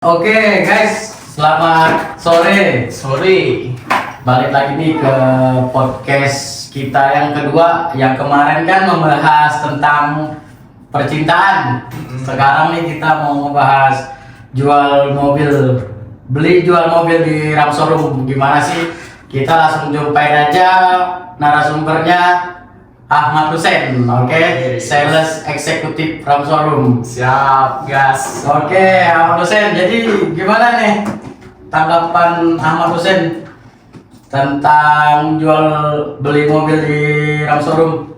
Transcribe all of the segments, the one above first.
Oke guys, selamat sore. Balik lagi nih ke podcast kita yang kedua. Yang kemarin kan membahas tentang percintaan. Sekarang nih kita mau membahas jual mobil di Ram Showroom. Gimana sih? Kita langsung jumpain aja narasumbernya, Ahmad Hussein, sales eksekutif Ram Showroom. Siap, gas. Ahmad Hussein, jadi gimana nih tanggapan Ahmad Hussein tentang jual beli mobil di Ram Showroom?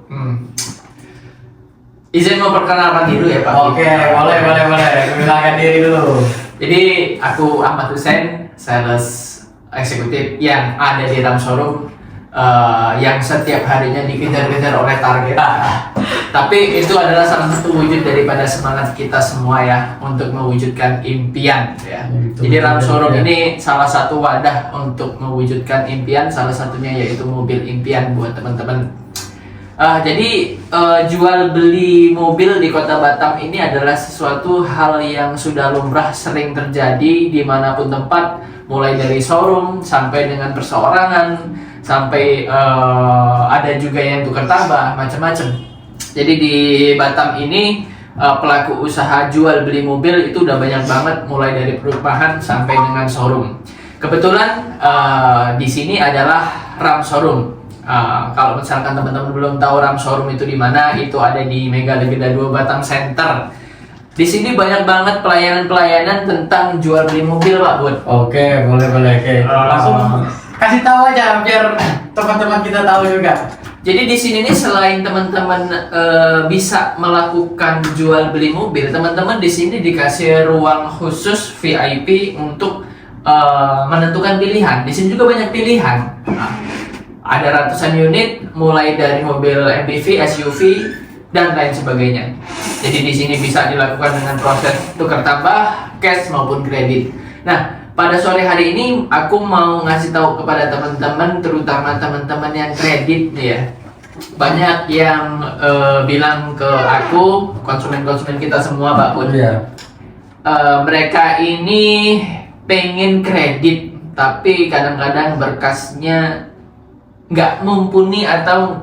Izin memperkenalkan diri ya Pak. Boleh. Kenalkan diri dulu. Jadi aku Ahmad Hussein, sales eksekutif yang ada di Ram Showroom, yang setiap harinya dikejar-kejar oleh target. Tapi itu adalah salah satu wujud daripada semangat kita semua ya untuk mewujudkan impian ya. Jadi Ram Showroom ini salah satu wadah untuk mewujudkan impian, salah satunya yaitu mobil impian buat teman-teman. Jadi jual beli mobil di Kota Batam ini adalah sesuatu hal yang sudah lumrah, sering terjadi dimanapun tempat, mulai dari showroom sampai dengan perseorangan, sampai ada juga yang tukar tambah, macam-macam. Jadi di Batam ini pelaku usaha jual beli mobil itu udah banyak banget, mulai dari perumahan sampai dengan showroom. Kebetulan di sini adalah Ram Showroom. Kalau misalkan teman-teman belum tahu Ram Showroom itu di mana, itu ada di Mega Legenda 2 Batam Center. Di sini banyak banget pelayanan tentang jual beli mobil, Pak Bud. Boleh. Langsung kasih tahu aja biar teman-teman kita tahu juga. Jadi di sini nih selain teman-teman bisa melakukan jual beli mobil, teman-teman di sini dikasih ruang khusus VIP untuk menentukan pilihan. Di sini juga banyak pilihan. Ada ratusan unit, mulai dari mobil MPV, SUV, dan lain sebagainya. Jadi di sini bisa dilakukan dengan proses tukar tambah, cash maupun kredit. Nah, pada sore hari ini aku mau ngasih tahu kepada teman-teman, terutama teman-teman yang kredit nih ya. Banyak yang bilang ke aku, konsumen-konsumen kita semua, Pak Bud. Mereka ini pengen kredit, tapi kadang-kadang berkasnya nggak mumpuni atau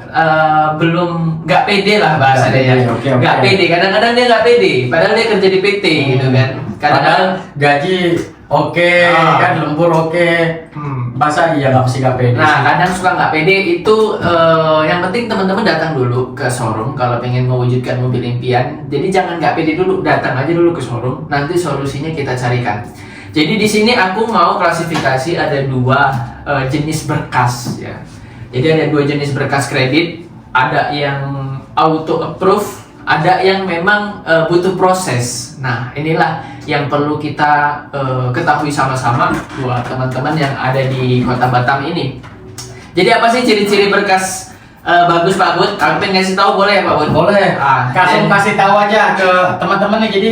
belum nggak pede lah bahasanya ya. Nggak pede, kadang-kadang dia nggak pede, padahal dia kerja di PT gitu kan. Kadang-kadang gaji kan lembur masa iya nggak pede. Nah, kadang suka nggak pede itu. Yang penting teman-teman datang dulu ke showroom kalau pengen mewujudkan mobil impian. Jadi jangan nggak pede dulu, datang aja dulu ke showroom, nanti solusinya kita carikan. Jadi di sini aku mau klasifikasi ada dua jenis berkas ya. Jadi ada dua jenis berkas kredit, ada yang auto approve, ada yang memang butuh proses. Nah, inilah yang perlu kita ketahui sama-sama buat teman-teman yang ada di Kota Batam ini. Jadi apa sih ciri-ciri berkas bagus, Pak Bud? Aku pengen ngasih tahu, boleh ya Pak Bud? Boleh. Kasih tahu aja ke teman-teman nih. Jadi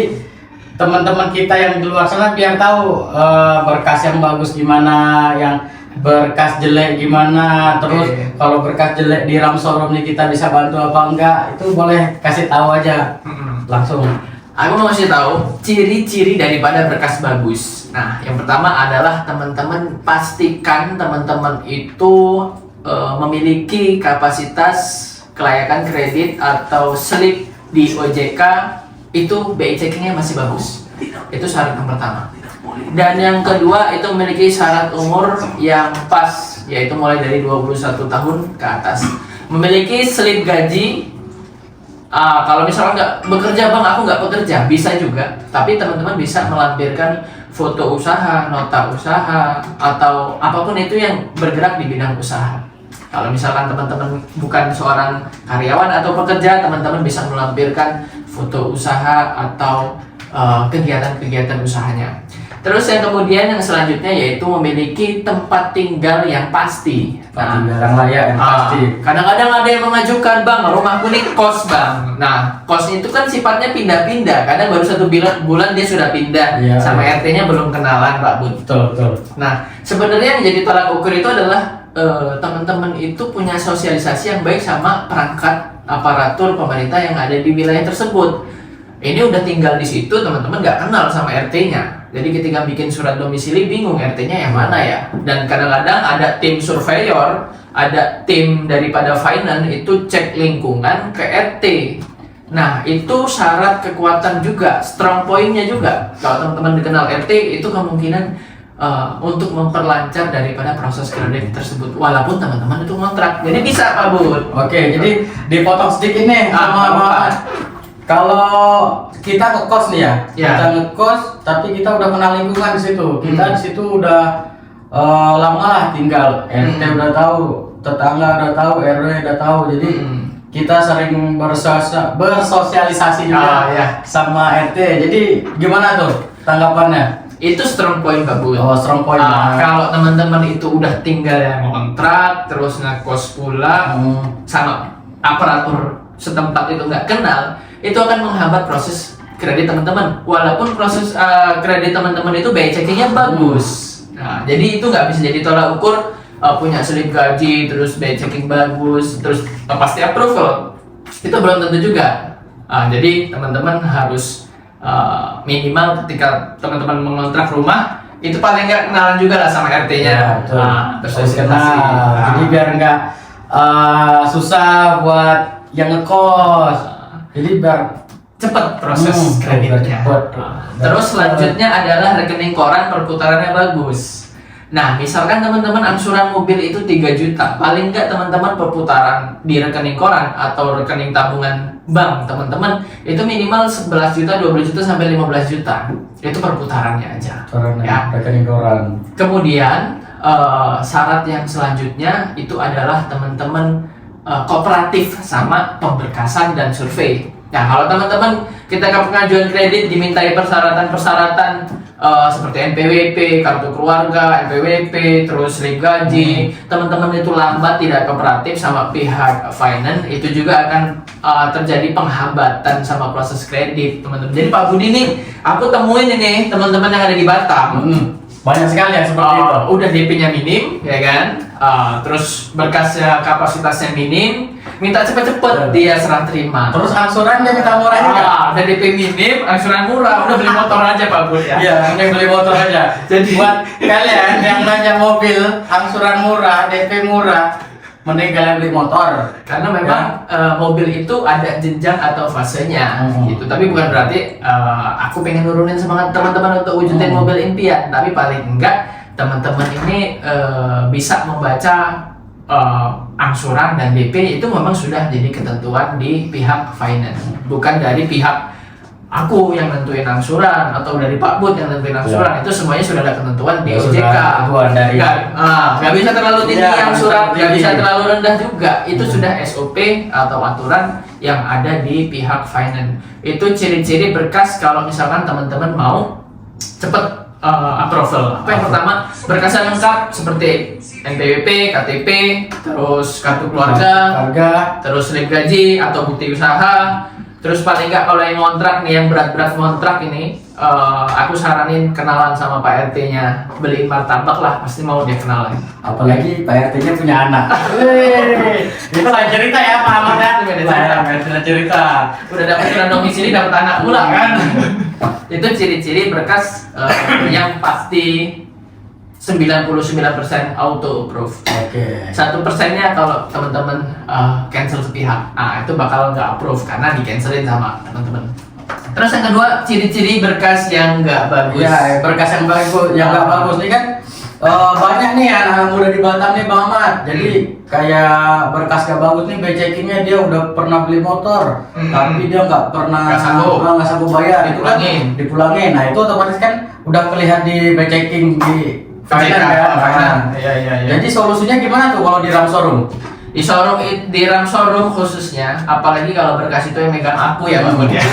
teman-teman kita yang di luar sana biar tahu berkas yang bagus gimana, yang berkas jelek gimana. Terus kalau berkas jelek di Ram Showroom nih kita bisa bantu apa enggak, itu boleh kasih tahu aja langsung. Aku mau kasih tahu ciri-ciri daripada berkas bagus. Nah, yang pertama adalah teman-teman pastikan teman-teman itu memiliki kapasitas kelayakan kredit atau slip di OJK itu BI checkingnya masih bagus. Itu syarat yang pertama. Dan yang kedua itu memiliki syarat umur yang pas, yaitu mulai dari 21 tahun ke atas. Memiliki slip gaji. Kalau misalnya nggak bekerja, Bang, aku nggak bekerja, bisa juga. Tapi teman-teman bisa melampirkan foto usaha, nota usaha, atau apapun itu yang bergerak di bidang usaha. Kalau misalkan teman-teman bukan seorang karyawan atau pekerja, teman-teman bisa melampirkan foto usaha atau kegiatan-kegiatan usahanya. Terus yang kemudian yang selanjutnya yaitu memiliki tempat tinggal yang pasti. Yang layak, yang pasti. Kadang-kadang ada yang mengajukan, Bang, rumahku ini kos, Bang. Nah, kos itu kan sifatnya pindah-pindah. Kadang baru 1 bulan dia sudah pindah, sama RT-nya belum kenalan, Pak Bud. Betul. Nah, sebenarnya yang jadi tolak ukur itu adalah teman-teman itu punya sosialisasi yang baik sama perangkat aparatur pemerintah yang ada di wilayah tersebut. Ini udah tinggal di situ, teman-teman nggak kenal sama RT-nya. Jadi ketika bikin surat domisili bingung RT-nya yang mana ya. Dan kadang-kadang ada tim surveyor, ada tim daripada finance itu cek lingkungan ke RT. Nah, itu syarat kekuatan juga, strong point-nya juga. Kalau teman-teman dikenal RT, itu kemungkinan untuk memperlancar daripada proses kredit tersebut. Walaupun teman-teman itu ngontrak. Jadi bisa Pak Bud. Oke, jadi dipotong sedikit nih sama Muhammad. Kalau kita ngekos nih ya, Ya. kita ngekos, tapi kita udah kenal lingkungan di situ. Kita di situ udah lama lah tinggal. RT udah tahu, tetangga udah tahu, RW udah tahu. Jadi kita sering bersosialisasi juga ya. sama RT. Jadi gimana tuh tanggapannya? Itu strong point Pak Bud. Oh, strong point. Kalau teman-teman itu udah tinggal yang kontrak, terus ngekos pula, sama aparatur setempat itu nggak kenal, itu akan menghambat proses kredit teman-teman. Walaupun proses kredit teman-teman itu BI checkingnya bagus. Nah, jadi itu nggak bisa jadi tolak ukur punya slip gaji, terus BI checking bagus, terus pasti approval. Itu belum tentu juga. Jadi teman-teman harus minimal ketika teman-teman mengontrak rumah, itu paling nggak kenalan juga lah sama RT-nya. Terus kenal. Jadi biar nggak susah buat yang ngekos. Jadi biar cepet proses kreditnya. Terus selanjutnya adalah rekening koran perputarannya bagus. Nah, misalkan teman-teman angsuran mobil itu 3 juta, paling nggak teman-teman perputaran di rekening koran atau rekening tabungan bank teman-teman itu minimal 11 juta, 12 juta sampai 15 juta. Itu perputarannya aja. Ya, rekening koran. Kemudian syarat yang selanjutnya itu adalah teman-teman kooperatif sama pemberkasan dan survei. Nah, kalau teman-teman kita ke pengajuan kredit dimintai persyaratan-persyaratan seperti NPWP, kartu keluarga, NPWP, terus slip gaji, teman-teman itu lambat tidak kooperatif sama pihak finance, itu juga akan terjadi penghambatan sama proses kredit, teman-teman. Jadi Pak Budi nih, aku temuin ini teman-teman yang ada di Batam. Banyak sekali ya seperti itu. Udah DP-nya minim, ya kan? Terus berkasnya kapasitasnya minim, minta cepet-cepet dia serah terima. Terus angsuran dia minta murah juga. Udah DP minim, angsuran murah, udah beli motor aja Pak Bud ya. Iya, mending beli motor aja. Jadi buat kalian yang nanya mobil, angsuran murah, DP murah, mending kalian beli motor. Karena memang mobil itu ada jenjang atau fasenya gitu. Tapi bukan berarti aku pengen nurunin semangat teman-teman untuk wujudin mobil impian. Tapi paling enggak teman-teman ini bisa membaca angsuran dan DP itu memang sudah jadi ketentuan di pihak finance, bukan dari pihak aku yang nentuin angsuran atau dari Pak Bud yang nentuin angsuran. Itu semuanya sudah ada ketentuan di OJK. Nggak bisa terlalu tinggi angsuran, nggak bisa terlalu rendah juga. Itu sudah SOP atau aturan yang ada di pihak finance. Itu ciri-ciri berkas kalau misalkan teman-teman mau cepet approval. Apa yang pertama, berkasnya lengkap seperti NPWP, KTP, terus kartu keluarga, terus slip gaji atau bukti usaha. Terus paling nggak kalau yang ngontrak nih, yang berat-berat ngontrak ini, aku saranin kenalan sama Pak RT-nya, beliin martabak lah, pasti mau dia kenalan. Apalagi Pak RT-nya punya anak. Itu lain cerita ya Pak Ahmad ya. Beda cerita. Udah dapat surat domisili, dapat anak pula kan. Itu ciri-ciri berkas yang pasti 99% auto approve. 1%-nya kalau teman-teman cancel sepihak, itu bakal nggak approve karena di cancelin sama teman-teman. Terus yang kedua, ciri-ciri berkas yang nggak bagus. Ya, berkas yang bagus, yang nggak bagus nih kan banyak nih anak-anak muda di Batam nih Bang Ahmad. Jadi kayak berkas gak bagus nih, BI checkingnya dia udah pernah beli motor, tapi dia nggak pernah nggak sanggup bayar, dipulangin. Nah itu otomatis kan udah kelihatan di BI checking di finance ya. Jadi solusinya gimana tuh kalau di RAM showroom? Di RAM showroom khususnya, apalagi kalau berkas itu yang megang aku ya Pak Bud ya.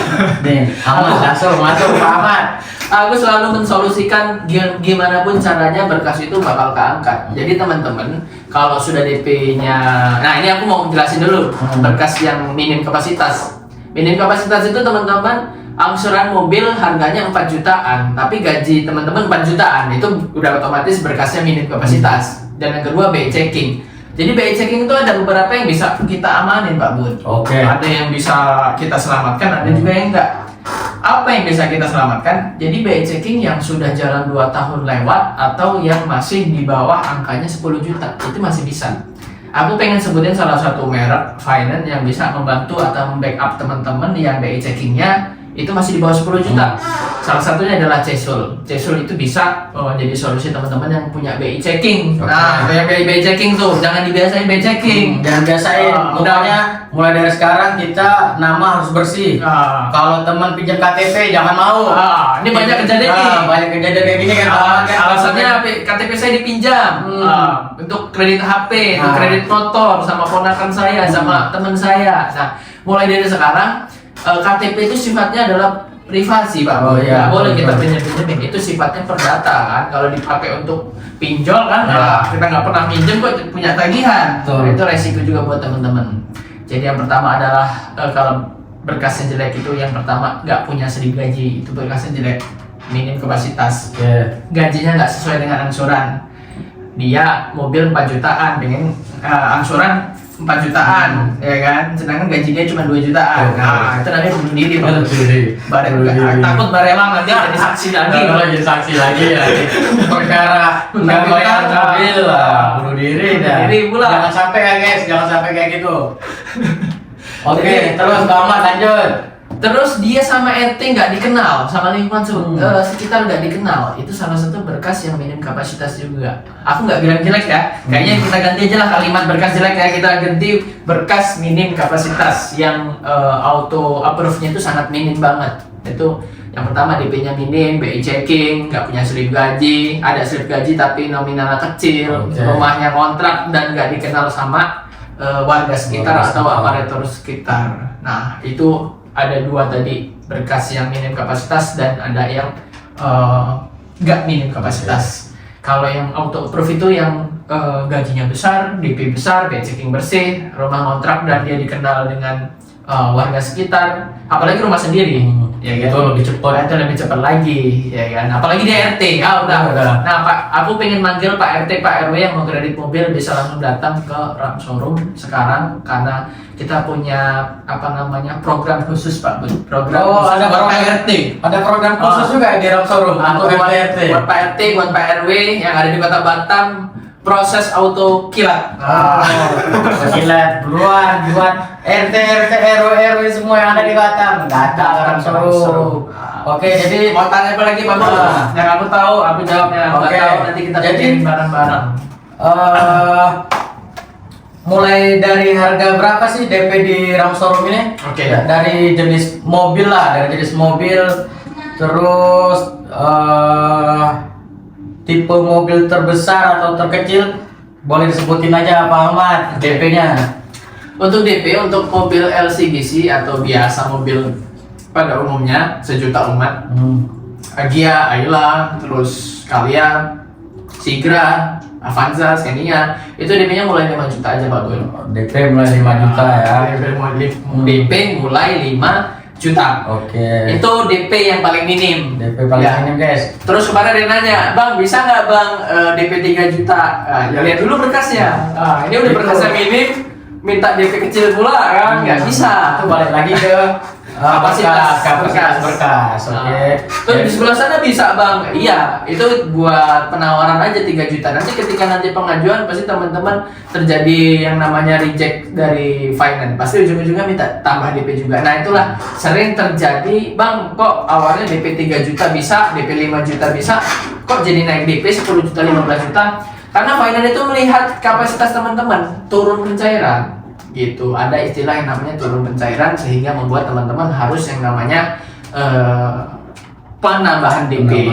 Nih, Ahmad langsung masuk Pak Ahmad. Aku selalu mensolusikan gimana pun caranya berkas itu bakal keangkat. Jadi teman-teman kalau sudah DP-nya, nah ini aku mau jelasin dulu berkas yang minim kapasitas. Minim kapasitas itu teman-teman, angsuran mobil harganya 4 jutaan, tapi gaji teman-teman 4 jutaan, itu udah otomatis berkasnya minim kapasitas. Dan yang kedua BI checking. Jadi BI checking itu ada beberapa yang bisa kita amanin Pak Bud. Ada yang bisa kita selamatkan, ada juga yang enggak. Apa yang bisa kita selamatkan? Jadi BI checking yang sudah jalan 2 tahun lewat atau yang masih di bawah angkanya 10 juta itu masih bisa. Aku pengen sebutin salah satu merek finance yang bisa membantu atau membackup teman-teman yang BI checkingnya itu masih di bawah 10 juta. Salah satunya adalah Cesul. Cesul itu bisa jadi solusi teman-teman yang punya BI checking. Nah, yang BI checking tuh jangan dibiasain BI checking. Jangan biasain. Pokoknya mulai dari sekarang kita nama harus bersih. Kalau teman pinjam KTP jangan mau. Ini banyak kejadian nih. Banyak kejadian kayak gini kan. Alasannya KTP saya dipinjam untuk kredit HP, untuk kredit motor sama ponakan saya, sama teman saya. Nah, mulai dari sekarang KTP itu sifatnya adalah privasi, Pak. Oh, iya. Nggak boleh kita pinjam-pinjamin. Itu sifatnya perdata kan. Kalau dipakai untuk pinjol kan, kita nggak pernah pinjam kok punya tagihan. Itu resiko juga buat teman-teman. Jadi yang pertama adalah kalau berkasnya jelek itu yang pertama nggak punya slip gaji, itu berkasnya jelek, minim kapasitas. Gajinya nggak sesuai dengan angsuran. Dia mobil 4 jutaan, pengen angsuran 4 jutaan, ya kan? Sedangkan gaji dia cuma 2 jutaan. Nah, itu namanya bunuh diri, Pak. Takut barelang nanti jadi saksi lagi. Kalau jadi saksi lagi ya. Perkara nggak bayar mobil lah, bunuh diri dah. Jangan sampai ya guys, jangan sampai kayak gitu. Oke, terus Muhammad lanjut. Terus dia sama RT nggak dikenal, sama lingkungan sekitar nggak dikenal. Itu salah satu berkas yang minim kapasitas juga. Aku nggak bilang jelek ya. Kayaknya kita ganti aja lah kalimat berkas jelek ya. Kita ganti berkas minim kapasitas yang auto approve-nya itu sangat minim banget. Itu yang pertama DP-nya minim, BI checking, nggak punya slip gaji, ada slip gaji tapi nominalnya kecil, rumahnya kontrak dan nggak dikenal sama warga sekitar atau aparatur sekitar. Nah, itu ada 2 tadi, berkas yang minim kapasitas dan ada yang nggak minim kapasitas. Kalau yang auto approve itu yang gajinya besar, DP besar, BI checking bersih, rumah kontrak dan dia dikenal dengan warga sekitar, apalagi rumah sendiri, ya kan? Itu lebih cepat. Itu lebih cepat lagi, ya kan? Apalagi dia RT, udah. Nah, Pak, aku pengen manggil Pak RT, Pak RW yang mau kredit mobil bisa langsung datang ke RAM Showroom sekarang karena kita punya program khusus, Pak. Program khusus ada buat program Pak RT. Ada program khusus juga di RAM Showroom untuk buat RT. Buat Pak RT, buat Pak RW yang ada di Kota Batam, proses auto kilat. Kilat buruan buat RT RW semua yang ada di Batam datang ke RAM Showroom. Oke, jadi mau tanya apa lagi, Pak? Yang aku tahu, aku jawabnya. Aku nggak tahu, nanti kita bikin bareng-bareng. Mulai dari harga berapa sih DP di RAM Showroom ini? Oke. Dari jenis mobil lah, terus tipe mobil terbesar atau terkecil boleh disebutin aja Pak Ahmad DP-nya. Untuk DP untuk mobil LCGC atau biasa mobil pada umumnya sejuta umat, Agia, Ayla, terus Kalia, Sigra, Avanza, Xenia, itu DP-nya mulai 5 juta aja Pak Bul. DP mulai 5 juta ya. DP mulai 5 juta. Oke. Itu DP yang paling minim. DP paling minim guys. Terus kemarin dia nanya, Bang bisa nggak Bang DP 3 juta? Ya lihat dulu berkasnya. Ini udah berkasnya minim, minta DP kecil pula kan? Nggak bisa. Itu balik lagi ke kapasitas berkas. Oke. Terus di sebelah sana bisa Bang. Iya, itu buat penawaran aja 3 juta. Nanti ketika nanti pengajuan pasti teman-teman terjadi yang namanya reject dari finance. Pasti ujung-ujungnya minta tambah DP juga. Nah, itulah sering terjadi, Bang, kok awalnya DP 3 juta bisa, DP 5 juta bisa, kok jadi naik DP 10 juta, 15 juta? Karena finance itu melihat kapasitas teman-teman turun pencairan. Gitu, ada istilah yang namanya turun pencairan sehingga membuat teman-teman harus yang namanya penambahan DP.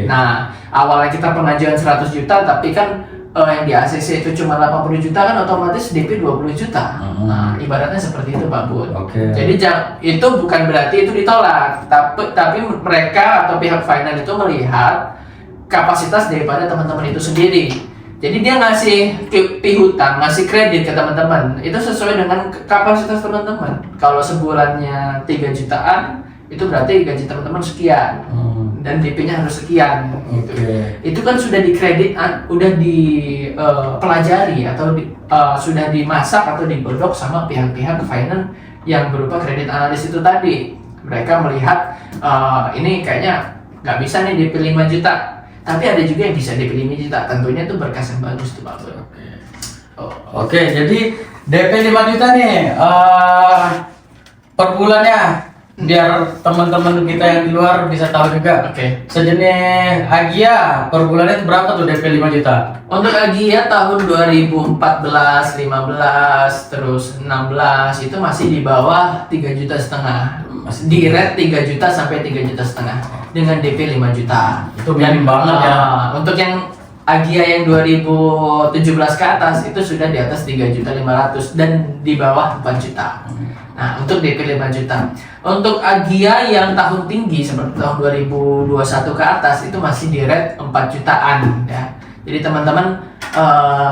Nah, awalnya kita pengajuan 100 juta tapi kan yang di ACC itu cuma 80 juta kan otomatis DP 20 juta. Nah, ibaratnya seperti itu Pak Bud. Jadi itu bukan berarti itu ditolak, tapi mereka atau pihak finance itu melihat kapasitas daripada teman-teman itu sendiri. Jadi dia ngasih pihutan, ngasih kredit ke teman-teman itu sesuai dengan kapasitas teman-teman. Kalau sebulannya 3 jutaan, itu berarti gaji teman-teman sekian dan DP-nya harus sekian. Gitu. Itu kan sudah dikredit, udah dipelajari atau sudah dimasak atau digodok sama pihak-pihak finance yang berupa kredit analis itu tadi. Mereka melihat ini kayaknya nggak bisa nih DP 5 juta. Tapi ada juga yang bisa DP 5 juta. Tentunya itu berkas yang bagus tuh Pak Bro. Oke, jadi DP 5 juta nih per bulannya biar teman-teman kita yang di luar bisa tahu juga. Oke. Sejenis Agia per bulannya itu berapa tuh DP 5 juta? Untuk Agia tahun 2014, 15, terus 16 itu masih di bawah 3,5 juta. Di rate 3 juta sampai 3,5 juta dengan DP 5 juta. Itu minim banget ya. Untuk yang Agia yang 2017 ke atas itu sudah di atas 3.500.000 dan di bawah 4 juta. Nah, untuk DP 5 juta. Untuk Agia yang tahun tinggi seperti tahun 2021 ke atas itu masih di rate 4 jutaan ya. Jadi teman-teman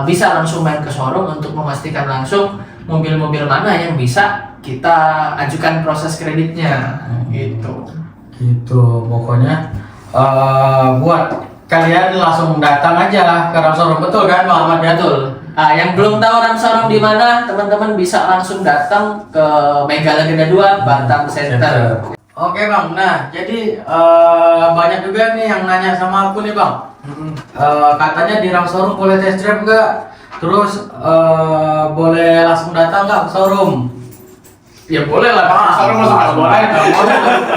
bisa langsung main ke showroom untuk memastikan langsung mobil-mobil mana yang bisa kita ajukan proses kreditnya gitu. Gitu, pokoknya buat kalian langsung datang aja ke Ram Showroom, betul kan Muhammad ya? Betul. Yang belum tahu Ram Showroom di mana, teman-teman bisa langsung datang ke Mega Legenda 2 Batam Center. Oke Bang, nah jadi banyak juga nih yang nanya sama aku nih Bang. Katanya di Ram Showroom boleh test drive nggak? Terus boleh langsung datang nggak ke showroom? Ya boleh lah, Showroom langsung boleh.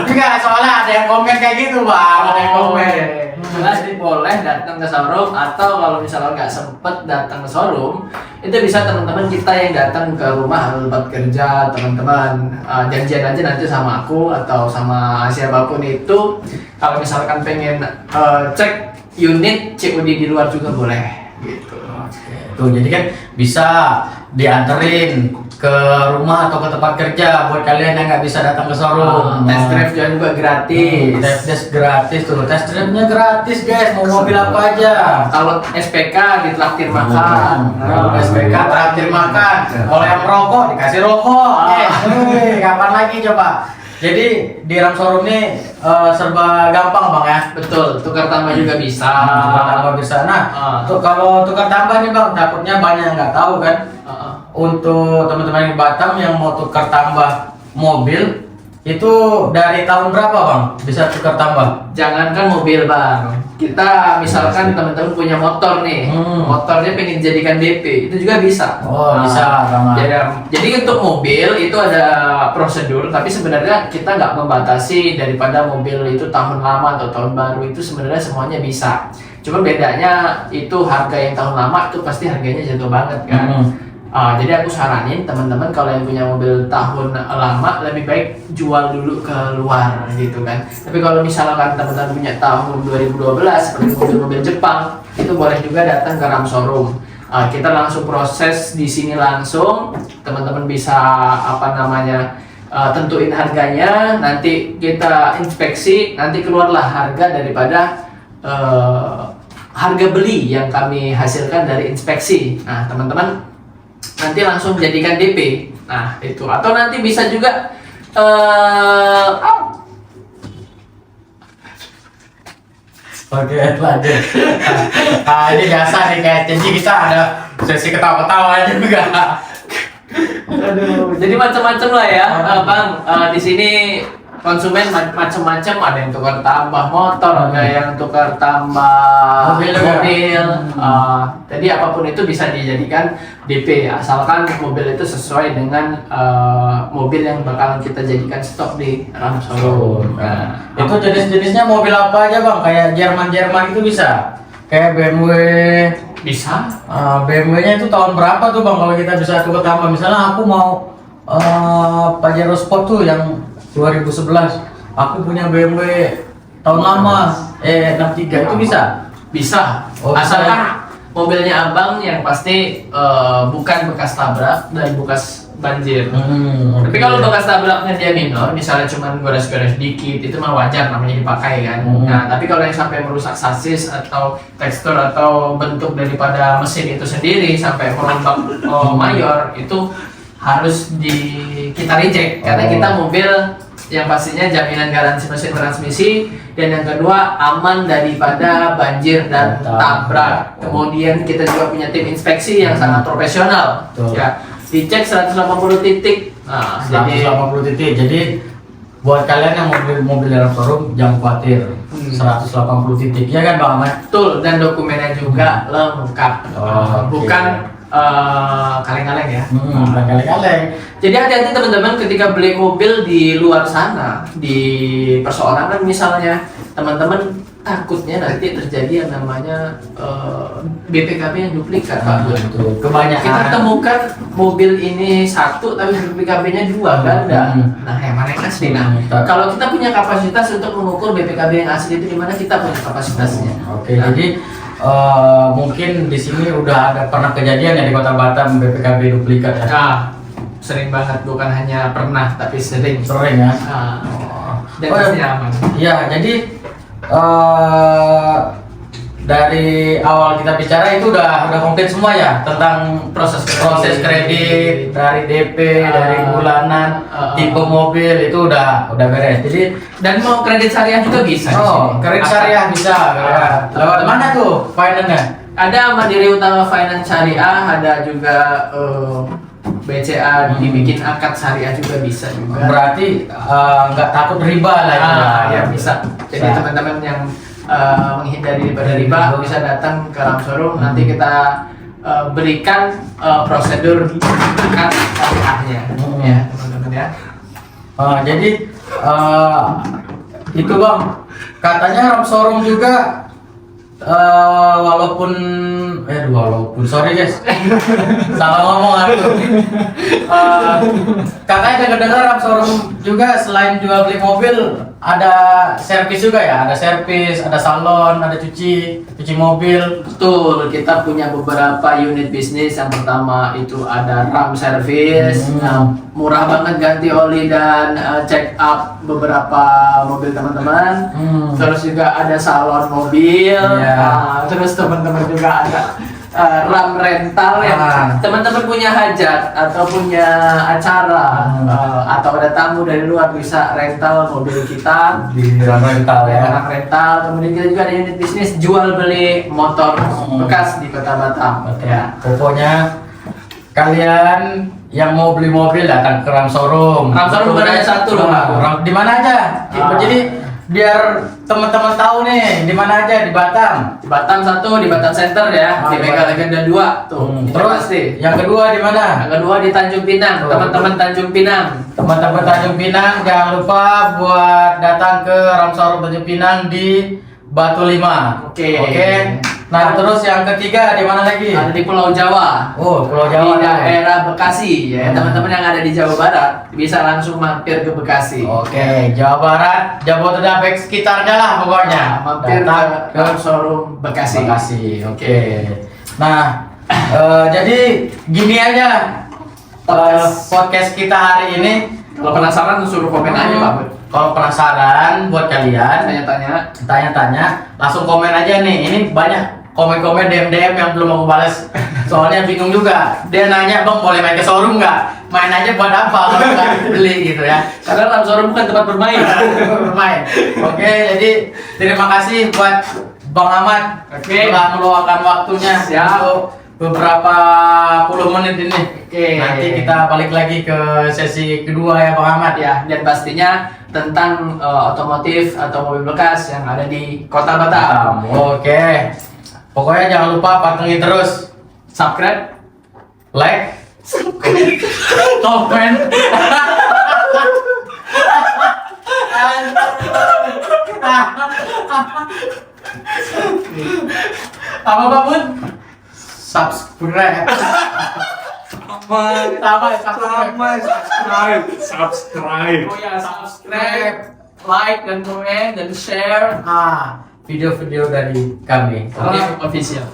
Enggak, soalnya ada yang komen kayak gitu Bang, ada yang komen. Jelas boleh datang ke showroom, atau kalau misalnya nggak sempet datang ke showroom, itu bisa teman-teman kita yang datang ke rumah tempat kerja teman-teman, janjian aja nanti sama aku atau sama siapapun itu. Kalau misalkan pengen cek unit COD di luar juga boleh gitu. Tuh, jadi kan bisa dianterin ke rumah atau ke tempat kerja buat kalian yang nggak bisa datang ke showroom. Test drive juga gratis. Test drive gratis tuh, test drive-nya gratis guys, mau mobil apa aja. Kalau SPK ditraktir makan. Kalau SPK traktir makan, kalau yang merokok dikasih rokok. Kapan lagi coba? Jadi di Ram Showroom ini serba gampang Bang ya. Betul, tukar tambah juga bisa. Tukar tambah bisa. Nah, tuh kalau tukar tambah nih Bang, takutnya banyak yang nggak tahu kan. Untuk teman-teman di Batam yang mau tukar tambah mobil itu dari tahun berapa Bang bisa tukar tambah? Jangankan mobil Bang, kita misalkan teman-teman punya motor nih, motornya pengen dijadikan DP, itu juga bisa. Bisa Bang. Jadi untuk mobil itu ada prosedur, tapi sebenarnya kita nggak membatasi daripada mobil itu tahun lama atau tahun baru, itu sebenarnya semuanya bisa. Cuma bedanya itu harga yang tahun lama itu pasti harganya jatuh banget kan. Jadi aku saranin teman-teman kalau yang punya mobil tahun lama lebih baik jual dulu ke luar gitu kan. Tapi kalau misalkan teman-teman punya tahun 2012 seperti mobil-mobil Jepang, itu boleh juga datang ke Ram Showroom. Kita langsung proses di sini langsung, teman-teman bisa tentuin harganya, nanti kita inspeksi, nanti keluarlah harga daripada harga beli yang kami hasilkan dari inspeksi. Nah teman-teman nanti langsung jadikan DP. Nah itu, atau nanti bisa juga Oke, lanjut. Ini biasa nih guys, jadi kita ada sesi ketawa-ketawa juga. Aduh, jadi macam-macam lah ya, Bang. Di sini konsumen macam-macam, ada yang tukar tambah motor, ada yang tukar tambah mobil. Jadi apapun itu bisa dijadikan DP, asalkan mobil itu sesuai dengan mobil yang bakalan kita jadikan stok di Ram Showroom. Itu jenis-jenisnya mobil apa aja Bang? Kayak Jerman itu bisa? Kayak BMW Bisa. BMW-nya itu tahun berapa tuh Bang kalau kita bisa tukar tambah? Misalnya aku mau Pajero Sport tuh yang 2011, aku punya BMW tahun lama 63, itu bisa? Bisa. Asalkan Asalkan mobilnya abang yang pasti bukan bekas tabrak dan bekas banjir. Tapi kalau bekas tabraknya dia minor, misalnya cuma gores-gores dikit, itu mah wajar, namanya dipakai kan. Nah, tapi kalau yang sampai merusak sasis atau tekstur atau bentuk daripada mesin itu sendiri sampai merombak mayor, itu harus kita reject karena kita mobil yang pastinya jaminan garansi mesin transmisi, dan yang kedua aman daripada banjir dan tabrak. Kemudian kita juga punya tim inspeksi yang sangat profesional. Ya, dicek 180 titik. Nah, 180 titik. Jadi buat kalian yang mobil dalam showroom jangan khawatir. 180 titik ya kan Bang Ahmad? Betul, dan dokumennya juga lengkap. Oh, Bukan kaleng-kaleng ya. Bukan kaleng-kaleng. Jadi hati-hati teman-teman ketika beli mobil di luar sana, di perseorangan misalnya, teman-teman takutnya nanti terjadi yang namanya BPKB yang duplikat Pak. Betul. Kebanyakan Kita temukan mobil ini satu tapi BPKB-nya dua ganda. Nah, yang mana yang asli? Nah, kalau kita punya kapasitas untuk mengukur BPKB yang asli itu di mana, kita punya kapasitasnya. Oke, jadi mungkin di sini udah ada pernah kejadian ya di Kota Batam BPKB duplikat ya. Nah, sering banget, bukan hanya pernah tapi sering. Sering ya. Dan pastinya aman. Iya, jadi dari awal kita bicara itu udah komplit semua ya tentang proses kredit dari DP, dari bulanan, tipe mobil itu udah beres. Jadi dan mau kredit syariah juga bisa. Kredit syariah bisa. Lewat mana tuh finance-nya? Ada Mandiri Utama Finance Syariah, ada juga BCA dibikin akad syariah juga bisa juga. Berarti nggak takut riba lah ya bisa. Jadi teman-teman yang menghindari daripada riba bisa datang ke Ram Showroom. Nanti kita berikan prosedur akad syariahnya ya teman-teman ya. Jadi itu Bang, katanya Ram Showroom juga walaupun sorry guys salah ngomong aku. Katanya dengar Ram Showroom juga selain jual beli mobil ada servis juga ya, ada servis, ada salon, ada cuci mobil. Betul, kita punya beberapa unit bisnis. Yang pertama itu ada Ram Service, murah banget ganti oli dan check up beberapa mobil teman-teman. Terus juga ada salon mobil. Terus teman-teman juga ada Ram rental yang teman-teman punya hajat atau punya acara atau ada tamu dari luar bisa rental mobil kita di Ram rental ya. Ram rental. Kemudian kita juga ada unit bisnis jual beli motor bekas di Kota Batam. Ya. Pokoknya kalian yang mau beli mobil datang ke Ram Showroom. Ram Showroom bukan hanya satu loh Pak. Di mana aja? Jadi biar teman-teman tahu nih di mana aja di Batam. Di Batam satu, di Batam Center ya, di Mega Legenda 2 tuh. Terus pasti. Yang kedua di mana? Yang kedua di Tanjung Pinang, teman-teman Tanjung Pinang. Teman-teman Tanjung Pinang jangan lupa buat datang ke Ram Showroom Tanjung Pinang di Batu 5. Oke. Nah, terus yang ketiga di mana lagi? Ada di Pulau Jawa. Oh, Pulau Jawa. Di daerah Bekasi ya. Teman-teman yang ada di Jawa Barat bisa langsung mampir ke Bekasi. Oke, Jawa Barat, Jabodetabek sekitarnya lah pokoknya. Mampir ke showroom Bekasi. Oke. Nah, jadi gini aja podcast kita hari ini. Kalau penasaran suruh komen aja Pak. Kalau penasaran buat kalian tanya-tanya langsung komen aja nih. Ini banyak komen-komen DM yang belum aku balas. Soalnya bingung juga. Dia nanya, "Bang, boleh main ke showroom nggak? Main aja buat apa kalau nggak beli gitu ya?" Karena Ram Showroom bukan tempat bermain. Oke, jadi terima kasih buat Bang Ahmad telah meluangkan waktunya untuk beberapa puluh menit ini. Nanti kita balik lagi ke sesi kedua ya Bang Ahmad ya. Dan pastinya tentang otomotif atau mobil bekas yang ada di Kota Batam. Oke. Pokoknya jangan lupa pantengin terus. Subscribe, like, komen. Apa Pak Bun? Subscribe. Subscribe. Oh ya, subscribe, like dan komen dan share. Video-video dari kami. Official.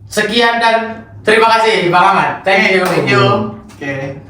Sekian dan terima kasih Bang Ahmad. Thank you. Oke.